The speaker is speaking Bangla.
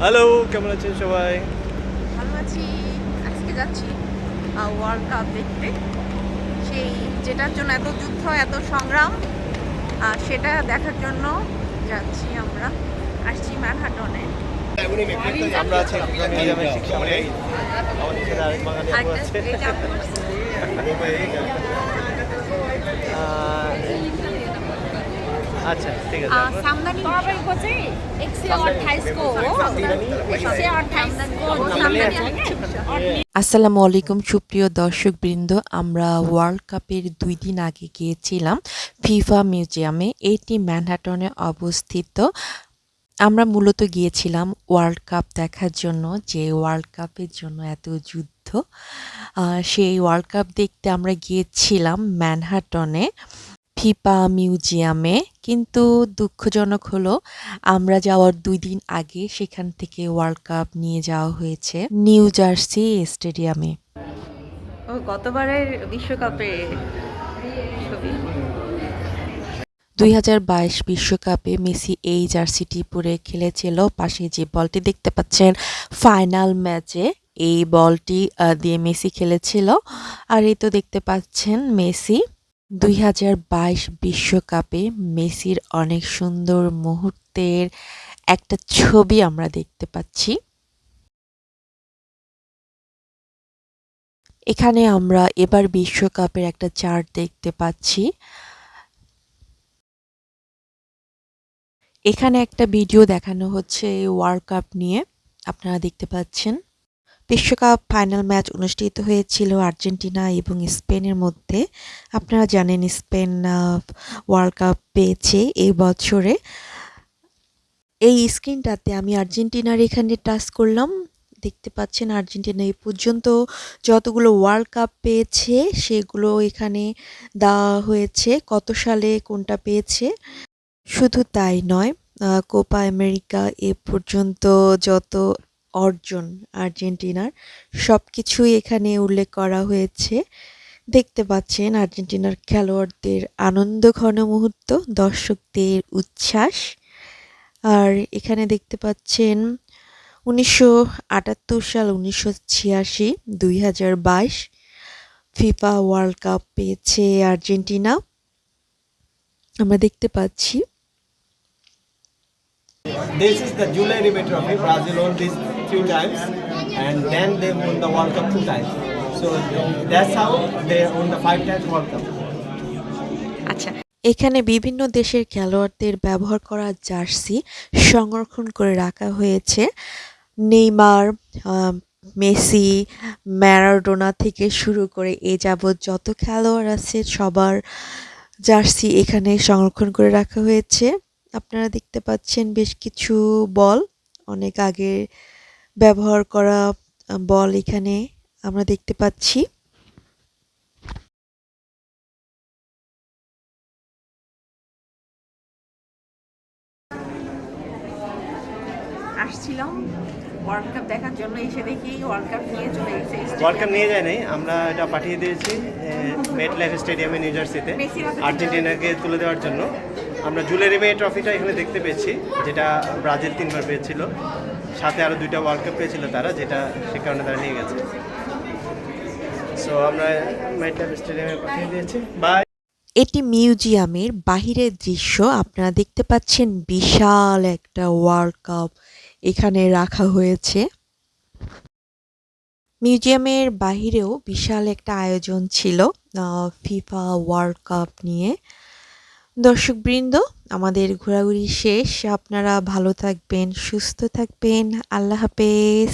হ্যালো, কেমন আছেন সবাই? ভালো আছি। আজকে যাচ্ছি ওয়ার্ল্ড কাপ দেখতে। সেই যেটার জন্য এত যুদ্ধ, এত সংগ্রাম, সেটা দেখার জন্য যাচ্ছি আমরা। আসছি ম্যানহাটনে। আমরা আছি মিউজিয়ামের ঠিক সামনে। আমাদের সাথে আরেক বাঙালি আপু আরেকটা আছে। এই যে আপু আসছে। আহ, আচ্ছা, ঠিক আছে। আমরা सामदानी बाबा को चाहिँ 128 को हो 128 को सामदानी। আসসালামু আলাইকুম সুপ্রিয় দর্শকবৃন্দ, আমরা ওয়ার্ল্ড কাপের 2 দিন আগে গিয়েছিলাম ফিফা মিউজিয়ামে। এটি ম্যানহাটনে অবস্থিত। আমরা মূলত গিয়েছিলাম ওয়ার্ল্ড কাপ দেখার জন্য, যে ওয়ার্ল্ড কাপের জন্য এত যুদ্ধ। সেই ওয়ার্ল্ড কাপ দেখতে আমরা গিয়েছিলাম ম্যানহাটনে ফিফা মিউজিয়ামে। কিন্তু দুঃখজনক হলো, আমরা যাওয়ার 2 দিন আগে সেখান থেকে ওয়ার্ল্ড কাপ নিয়ে যাওয়া হয়েছে নিউ জার্সি স্টেডিয়ামে। ও গতবারের বিশ্বকাপে ছবি। 2022 বিশ্বকাপে মেসি এই জার্সিটি পরে খেলেছিল। পাশে যে বলটি দেখতে পাচ্ছেন, ফাইনাল ম্যাচে এই বলটি দিয়ে মেসি খেলেছিল। আর এই তো দেখতে পাচ্ছেন মেসি। 2022 বিশ্বকাপে মেসির অনেক সুন্দর মুহূর্তের একটা ছবি আমরা দেখতে পাচ্ছি। এখানে আমরা এবার বিশ্বকাপের একটা চার্ট দেখতে পাচ্ছি। এখানে একটা ভিডিও দেখানো হচ্ছে ওয়ার্ল্ড কাপ নিয়ে, আপনারা দেখতে পাচ্ছেন। বিশ্বকাপ ফাইনাল ম্যাচ অনুষ্ঠিত হয়েছিল আর্জেন্টিনা এবং স্পেনের মধ্যে। আপনারা জানেন স্পেন ওয়ার্ল্ড কাপ পেয়েছে এই বছরে। এই স্ক্রিনটাতে আমি আর্জেন্টিনার এখানে টাচ করলাম। দেখতে পাচ্ছেন আর্জেন্টিনা এই পর্যন্ত যতগুলো ওয়ার্ল্ড কাপ পেয়েছে সেগুলো এখানে দেওয়া হয়েছে, কত সালে কোনটা পেয়েছে। শুধু তাই নয়, কোপা আমেরিকা এ পর্যন্ত যত অর্জন আর্জেন্টিনার সব কিছুই এখানে উল্লেখ করা হয়েছে। দেখতে পাচ্ছেন আর্জেন্টিনার খেলোয়াড়দের আনন্দ ঘন মুহূর্ত, দর্শকদের উচ্ছ্বাস। আর এখানে দেখতে পাচ্ছেন 1978 সাল, 1986, 2022 ফিফা ওয়ার্ল্ড কাপ পেয়েছে আর্জেন্টিনা, আমরা দেখতে পাচ্ছি। This is the July Rimet Trophy. Brazil won this 3 times, and then they won the World Cup 2 times. So that's how they won the 5 times World Cup. আচ্ছা, এখানে বিভিন্ন দেশের খেলোয়াড়দের ব্যবহার করা জার্সি সংরক্ষণ করে রাখা হয়েছে। নেইমার, মেসি, ম্যারাডোনা থেকে শুরু করে এ যাবৎ যত খেলোয়াড় আছে সবার জার্সি এখানে সংরক্ষণ করে রাখা হয়েছে। আপনারা দেখতে পাচ্ছেন বেশ কিছু বল, অনেক আগে ব্যবহার করা বল এখানে আমরা দেখতে পাচ্ছি। আসছিলাম ওয়ার্ল্ড কাপ দেখার জন্য, এসে দেখি ওয়ার্ল্ড কাপ নিয়ে চলে গেছে। ওয়ার্ল্ড কাপ নিয়ে যায় নাই, আমরা এটা পাঠিয়ে দিয়েছি মেট লাইফ স্টেডিয়ামে নিউ জার্সিতে আর্জেন্টিনাকে তুলে দেওয়ার জন্য। আমরা জুলাই রিমেট ট্রফিটা এখানে দেখতে পেয়েছি, যেটা ব্রাজিল 3বার পেয়েছিল, সাথে আরও 2টা ওয়ার্ল্ড কাপ পেয়েছিল তারা, যেটা সে কারণে তারা নিয়ে গেছে। সো আমরা মেট লাইফ স্টেডিয়ামে পাঠিয়ে দিয়েছি। বাই। এটি মিউজিয়ামের বাহিরের দৃশ্য। আপনারা দেখতে পাচ্ছেন বিশাল একটা ওয়ার্ল্ড কাপ এখানে রাখা হয়েছে। মিউজিয়ামের বাহিরেও বিশাল একটা আয়োজন ছিল ফিফা ওয়ার্ল্ড কাপ নিয়ে। দর্শকবৃন্দ, আমাদের ঘোরাঘুরি শেষ। আপনারা ভালো থাকবেন, সুস্থ থাকবেন। আল্লাহ হাফেজ।